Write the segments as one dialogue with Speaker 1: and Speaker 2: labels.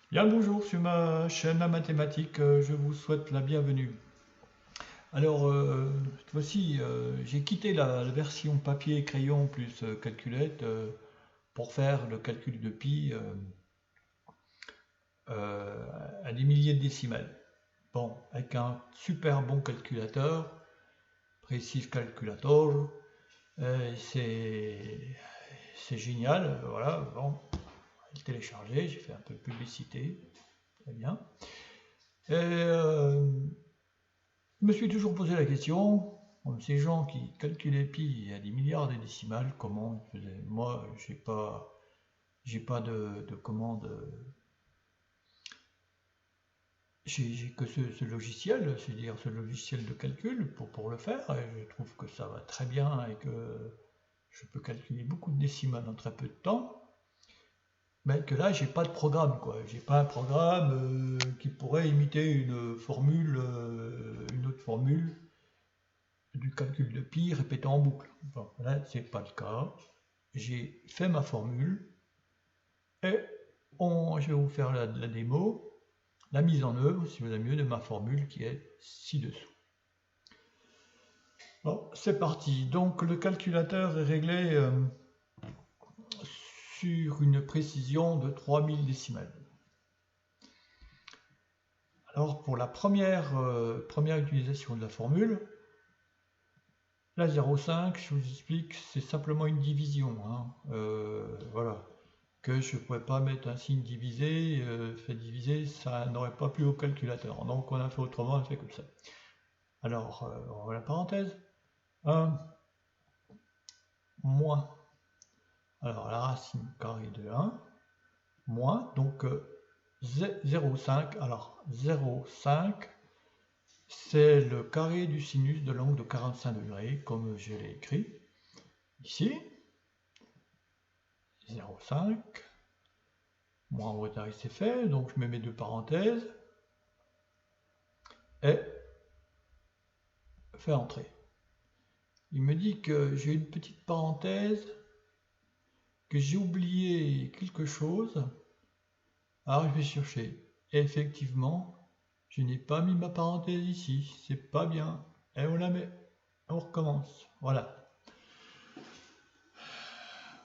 Speaker 1: Bien le bonjour sur ma chaîne La Mathématique, je vous souhaite la bienvenue. Alors, cette fois-ci, j'ai quitté la version papier, crayon plus calculette pour faire le calcul de pi à des milliers de décimales. Bon, avec un super bon calculateur, Précis Calculator, c'est génial, voilà, bon, le télécharger, j'ai fait un peu de publicité, très bien. Et je me suis toujours posé la question, ces gens qui calculaient pi à des milliards de décimales, comment ils faisaient? Moi, j'ai pas de commande, j'ai que ce logiciel, c'est-à-dire ce logiciel de calcul pour le faire, et je trouve que ça va très bien et que je peux calculer beaucoup de décimales en très peu de temps, mais que là, j'ai pas de programme, quoi. J'ai pas un programme qui pourrait imiter une autre formule du calcul de pi répété en boucle. Bon, là, c'est pas le cas. J'ai fait ma formule et je vais vous faire la démo, la mise en œuvre, si vous avez mieux, de ma formule qui est ci-dessous. Bon, c'est parti. Donc, le calculateur est réglé sur une précision de 3000 décimales. Alors, pour la première utilisation de la formule, la 0,5, je vous explique, c'est simplement une division, hein. Voilà. Que je ne pouvais pas mettre un signe divisé, fait diviser, ça n'aurait pas plu au calculateur. Donc on a fait autrement, on a fait comme ça. Alors, on voit la parenthèse. 1 moins, alors la racine carrée de 1, moins, donc 0,5. Alors 0,5, c'est le carré du sinus de l'angle de 45 degrés, comme je l'ai écrit ici. 0,5. Moins en retard, c'est fait, donc je mets mes deux parenthèses et fais entrer. Il me dit que j'ai une petite parenthèse, que j'ai oublié quelque chose. Alors je vais chercher. Et effectivement, je n'ai pas mis ma parenthèse ici, c'est pas bien. Et on la met. On recommence. Voilà.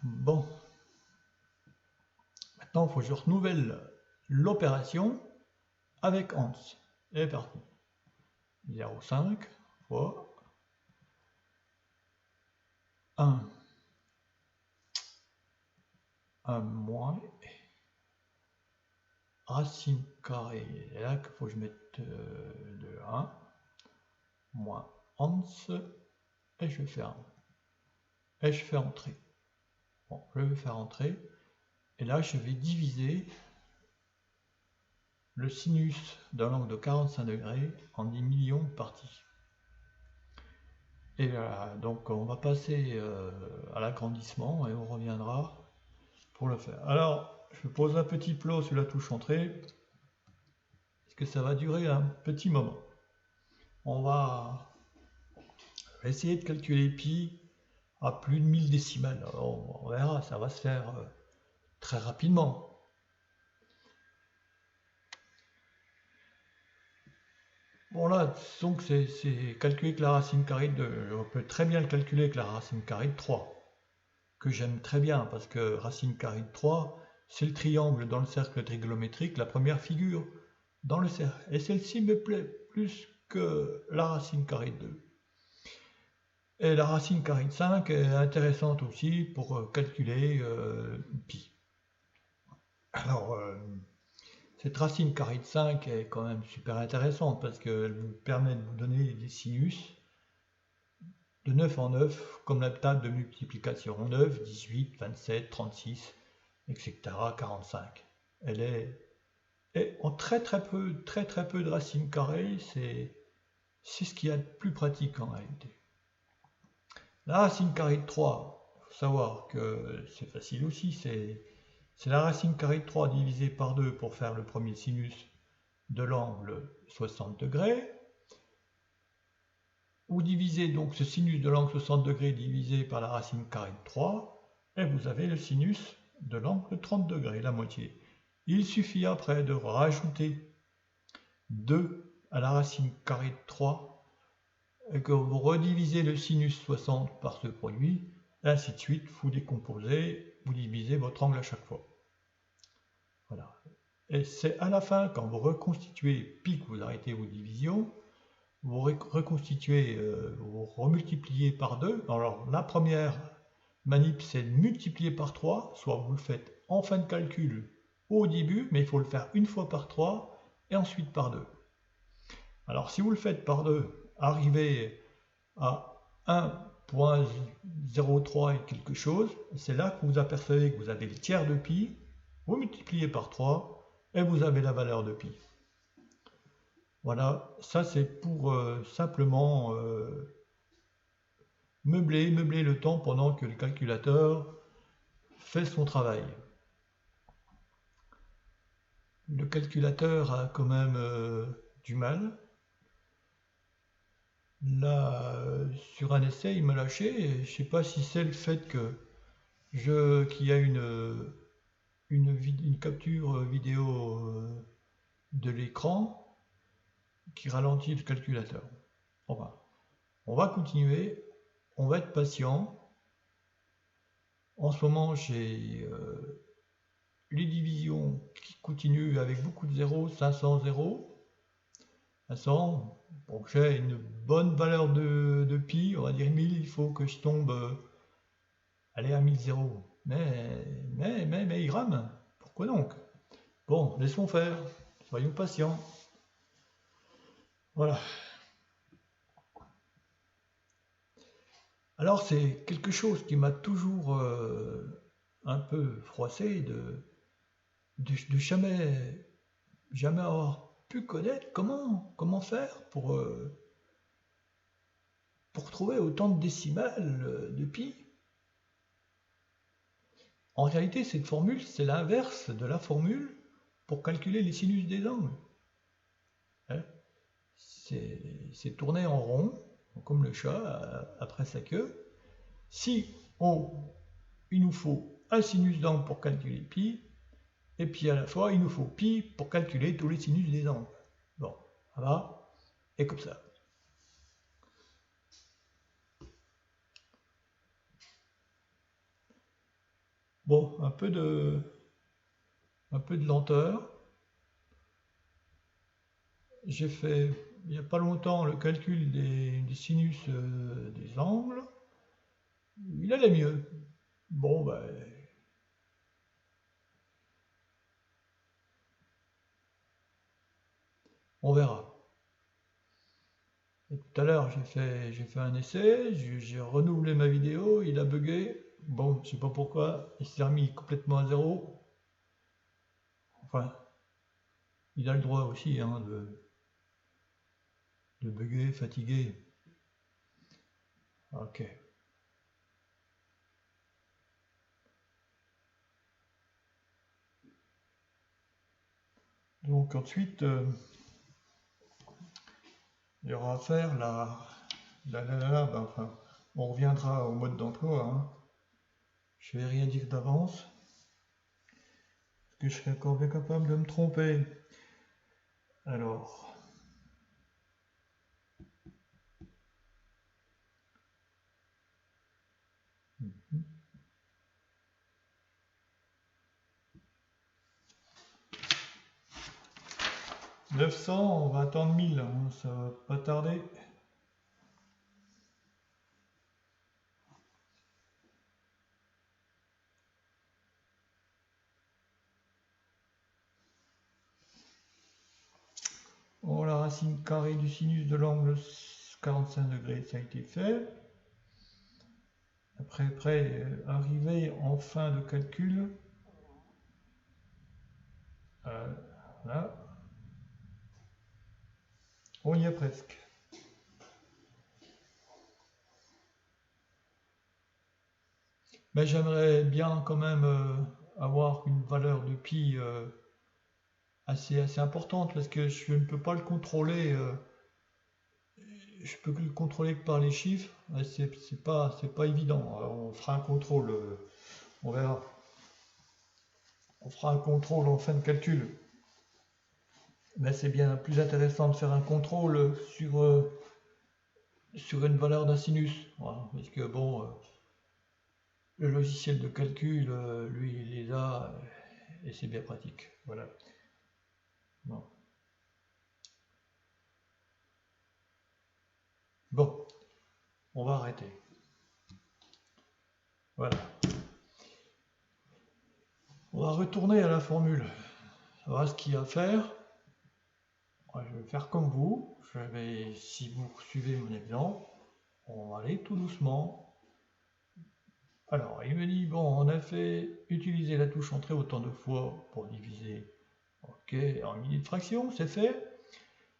Speaker 1: Bon. Maintenant, il faut que je renouvelle l'opération avec Hans. Et parti. 0,5 fois 1. 1 moins racine carrée. Et là qu'il faut que je mette de 1 moins Hans et je ferme. Et je fais entrer. Bon, je vais faire entrer. Et là, je vais diviser le sinus d'un angle de 45 degrés en 10 millions de parties. Et voilà, donc on va passer à l'agrandissement et on reviendra pour le faire. Alors, je pose un petit plot sur la touche entrée, parce que ça va durer un petit moment. On va essayer de calculer pi à plus de 1000 décimales. Alors, on verra, ça va se faire très rapidement. Bon là, donc c'est calculé avec la racine carrée de... On peut très bien le calculer avec la racine carrée de 3, que j'aime très bien, parce que racine carrée de 3, c'est le triangle dans le cercle trigonométrique, la première figure dans le cercle. Et celle-ci me plaît plus que la racine carrée de 2. Et la racine carrée de 5 est intéressante aussi pour calculer pi. Alors, cette racine carrée de 5 est quand même super intéressante parce qu'elle vous permet de vous donner des sinus de 9 en 9, comme la table de multiplication. 9, 18, 27, 36, etc., 45. Elle est... Et en très très peu de racines carrées, c'est ce qu'il y a de plus pratique en réalité. La racine carrée de 3, il faut savoir que c'est facile aussi, c'est la racine carrée de 3 divisée par 2 pour faire le premier sinus de l'angle 60 degrés. Vous divisez donc ce sinus de l'angle 60 degrés divisé par la racine carrée de 3, et vous avez le sinus de l'angle 30 degrés, la moitié. Il suffit après de rajouter 2 à la racine carrée de 3 et que vous redivisez le sinus 60 par ce produit, et ainsi de suite, vous décomposez, vous divisez votre angle à chaque fois. Voilà. Et c'est à la fin, quand vous reconstituez pi, que vous arrêtez vos divisions, vous reconstituez, vous remultipliez par 2. Alors la première manip, c'est de multiplier par 3, soit vous le faites en fin de calcul ou au début, mais il faut le faire une fois par 3 et ensuite par 2. Alors si vous le faites par 2, arrivez à 1.03 et quelque chose, c'est là que vous apercevez que vous avez le tiers de pi, vous multipliez par 3 et vous avez la valeur de pi. Voilà, ça c'est pour simplement meubler le temps pendant que le calculateur fait son travail. Le calculateur a quand même du mal. Là, sur un essai, il m'a lâché. Je ne sais pas si c'est le fait qu'il y a une capture vidéo de l'écran qui ralentit le calculateur. Enfin, on va continuer, on va être patient. En ce moment, j'ai les divisions qui continuent avec beaucoup de zéros, 500 zéros. 500, pour que j'ai une bonne valeur de pi, on va dire 1000, il faut que je tombe à 1000 zéros. Mais il rame. Pourquoi donc? Bon, laissons faire. Soyons patients. Voilà. Alors c'est quelque chose qui m'a toujours un peu froissé de jamais avoir pu connaître comment faire pour trouver autant de décimales de pi. En réalité, cette formule, c'est l'inverse de la formule pour calculer les sinus des angles. Hein? C'est tourner en rond, comme le chat après sa queue. Si il nous faut un sinus d'angle pour calculer pi, et puis à la fois, il nous faut pi pour calculer tous les sinus des angles. Bon, voilà, et comme ça. Bon, un peu de lenteur. J'ai fait, il n'y a pas longtemps, le calcul des sinus des angles. Il allait mieux. Bon, ben... on verra. Et tout à l'heure, j'ai fait un essai, j'ai renouvelé ma vidéo, il a bugué. Bon, je sais pas pourquoi, il s'est remis complètement à zéro. Enfin, il a le droit aussi hein, de bugger, fatiguer. Ok. Donc ensuite, il y aura à faire enfin, on reviendra au mode d'emploi. Hein. Je vais rien dire d'avance, parce que je serais encore bien capable de me tromper. Alors... 900, on va attendre 1000, hein, ça va pas tarder. Bon, la racine carrée du sinus de l'angle 45 degrés, ça a été fait. Après arriver en fin de calcul. Là. On y est presque. Mais j'aimerais bien quand même avoir une valeur de pi assez importante parce que je ne peux pas le contrôler. Je peux le contrôler que par les chiffres. C'est pas évident. Alors, on fera un contrôle. On verra. On fera un contrôle en fin de calcul. Mais c'est bien plus intéressant de faire un contrôle sur une valeur d'un sinus. Voilà. Parce que bon, le logiciel de calcul, lui, il les a, et c'est bien pratique. Voilà. Bon. Bon, on va arrêter. Voilà. On va retourner à la formule. Voilà ce qu'il y a à faire. Je vais faire comme vous. Si vous suivez mon exemple, on va aller tout doucement. Alors, il me dit, bon, on a fait utiliser la touche entrée autant de fois pour diviser. Ok, en minutes de fraction, c'est fait.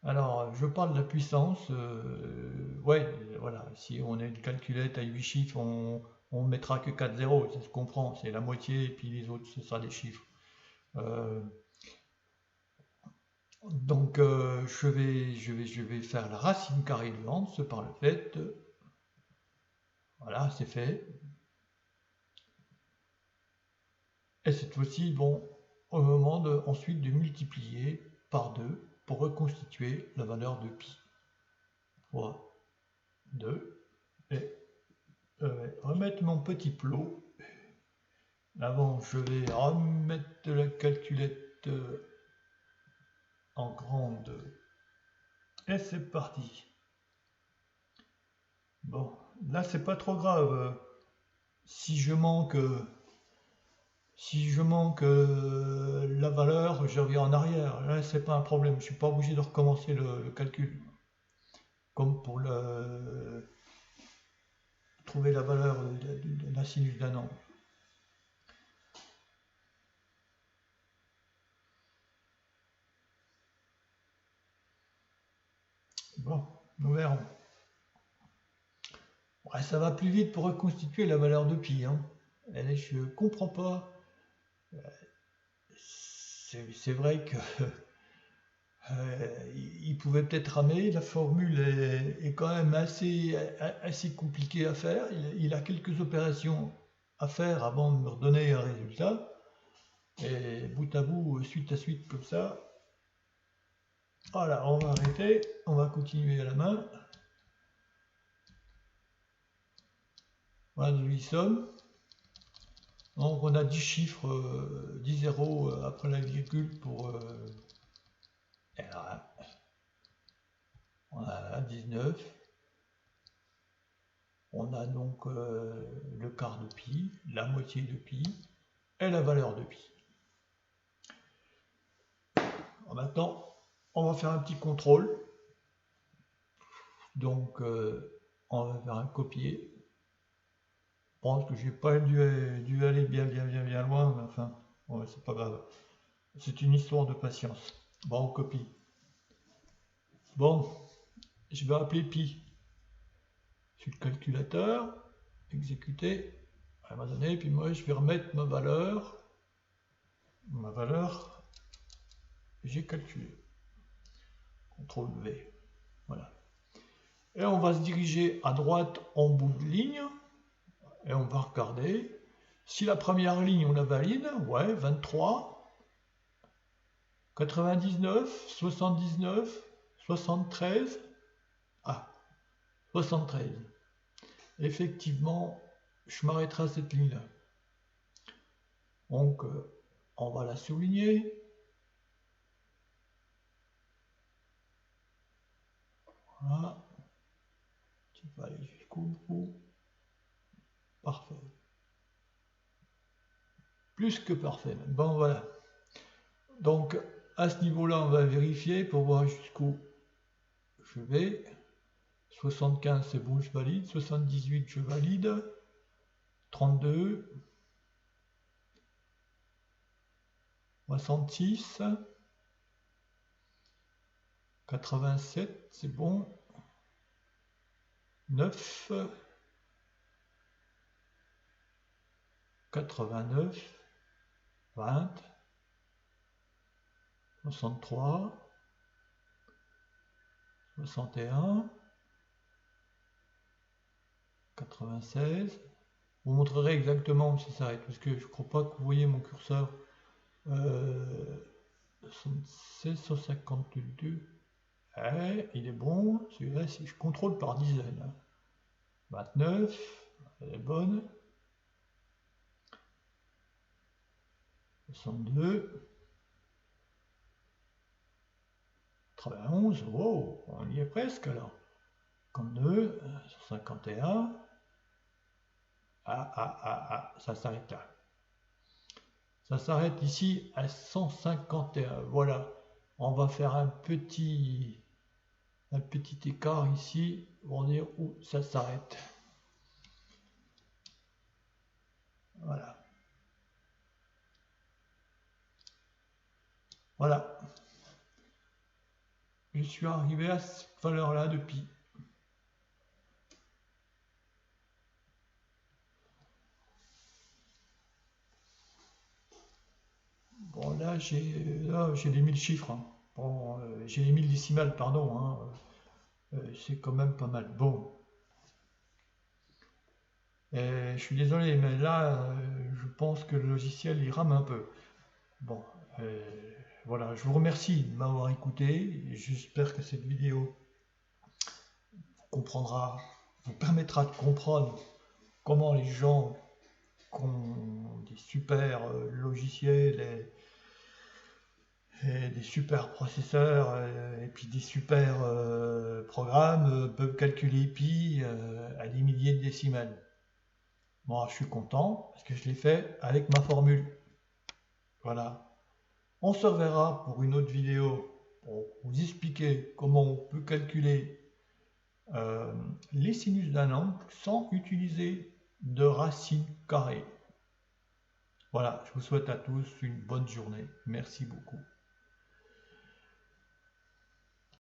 Speaker 1: Alors, je parle de la puissance. Ouais, voilà, si on a une calculette à 8 chiffres, on mettra que 4 zéros, ça se comprend, c'est la moitié, et puis les autres, ce sera des chiffres. Donc, je vais faire la racine carrée de Hans par le fait de... Voilà, c'est fait. Et cette fois-ci, bon, on me demande ensuite de multiplier par 2 pour reconstituer la valeur de pi. Fois 2. Et je vais remettre mon petit plot. Avant, je vais remettre la calculette en grande. Et c'est parti. Bon, là, c'est pas trop grave. Si je manque la valeur, je reviens en arrière. Là, c'est pas un problème. Je suis pas obligé de recommencer le calcul. Comme pour trouver la valeur de la sinus d'un angle. Bon, nous verrons. Ouais, ça va plus vite pour reconstituer la valeur de pi. Hein. Je ne comprends pas. C'est vrai que il pouvait peut-être ramer. La formule est quand même assez compliquée à faire. Il a quelques opérations à faire avant de me redonner un résultat. Et bout à bout, suite à suite comme ça. Voilà, on va arrêter. On va continuer à la main. Voilà, nous y sommes. Donc on a 10 chiffres, 10 zéros après la virgule pour... on a 19. On a donc le quart de pi, la moitié de pi et la valeur de pi. Alors maintenant, on va faire un petit contrôle. Donc on va faire un copier. Je pense que j'ai pas dû aller bien loin, mais enfin, ouais, c'est pas grave. C'est une histoire de patience. Bon, on copie. Bon, je vais appeler pi. Sur le calculateur, exécuter, à un moment donné, puis moi je vais remettre ma valeur que j'ai calculée. CTRL V. Voilà. Et on va se diriger à droite en bout de ligne, et on va regarder. Si la première ligne on la valide, ouais, 23, 99, 79, 73, 73. Effectivement, je m'arrêterai à cette ligne-là. Donc, on va la souligner. Voilà. Tu vas aller jusqu'au bout. Parfait. Plus que parfait. Bon, voilà. Donc, à ce niveau-là, on va vérifier pour voir jusqu'où je vais. 75, c'est bon, je valide. 78, je valide. 32. 66. 87, c'est bon. 9. 89. 20. 63. 61. 96. Vous montrerez exactement où ça s'arrête, parce que je ne crois pas que vous voyez mon curseur. 76, 152. Il est bon. Celui-là, si je contrôle par dizaine. 29, elle est bonne. 62. 91, wow, on y est presque là. 52, 151. Ça s'arrête là. Ça s'arrête ici à 151. Voilà, on va faire un petit écart ici pour dire où ça s'arrête. Voilà. Voilà. Je suis arrivé à cette valeur-là depuis. Bon, là, j'ai les 1000 chiffres. Hein. Bon, j'ai les 1000 décimales, pardon. Hein. C'est quand même pas mal. Bon. Je suis désolé, mais là, je pense que le logiciel, il rame un peu. Bon, voilà, je vous remercie de m'avoir écouté. J'espère que cette vidéo vous permettra de comprendre comment les gens qui ont des super logiciels et des super processeurs et puis des super programmes peuvent calculer pi à des milliers de décimales. Moi, je suis content parce que je l'ai fait avec ma formule. Voilà. On se reverra pour une autre vidéo pour vous expliquer comment on peut calculer les sinus d'un angle sans utiliser de racine carrée. Voilà, je vous souhaite à tous une bonne journée. Merci beaucoup.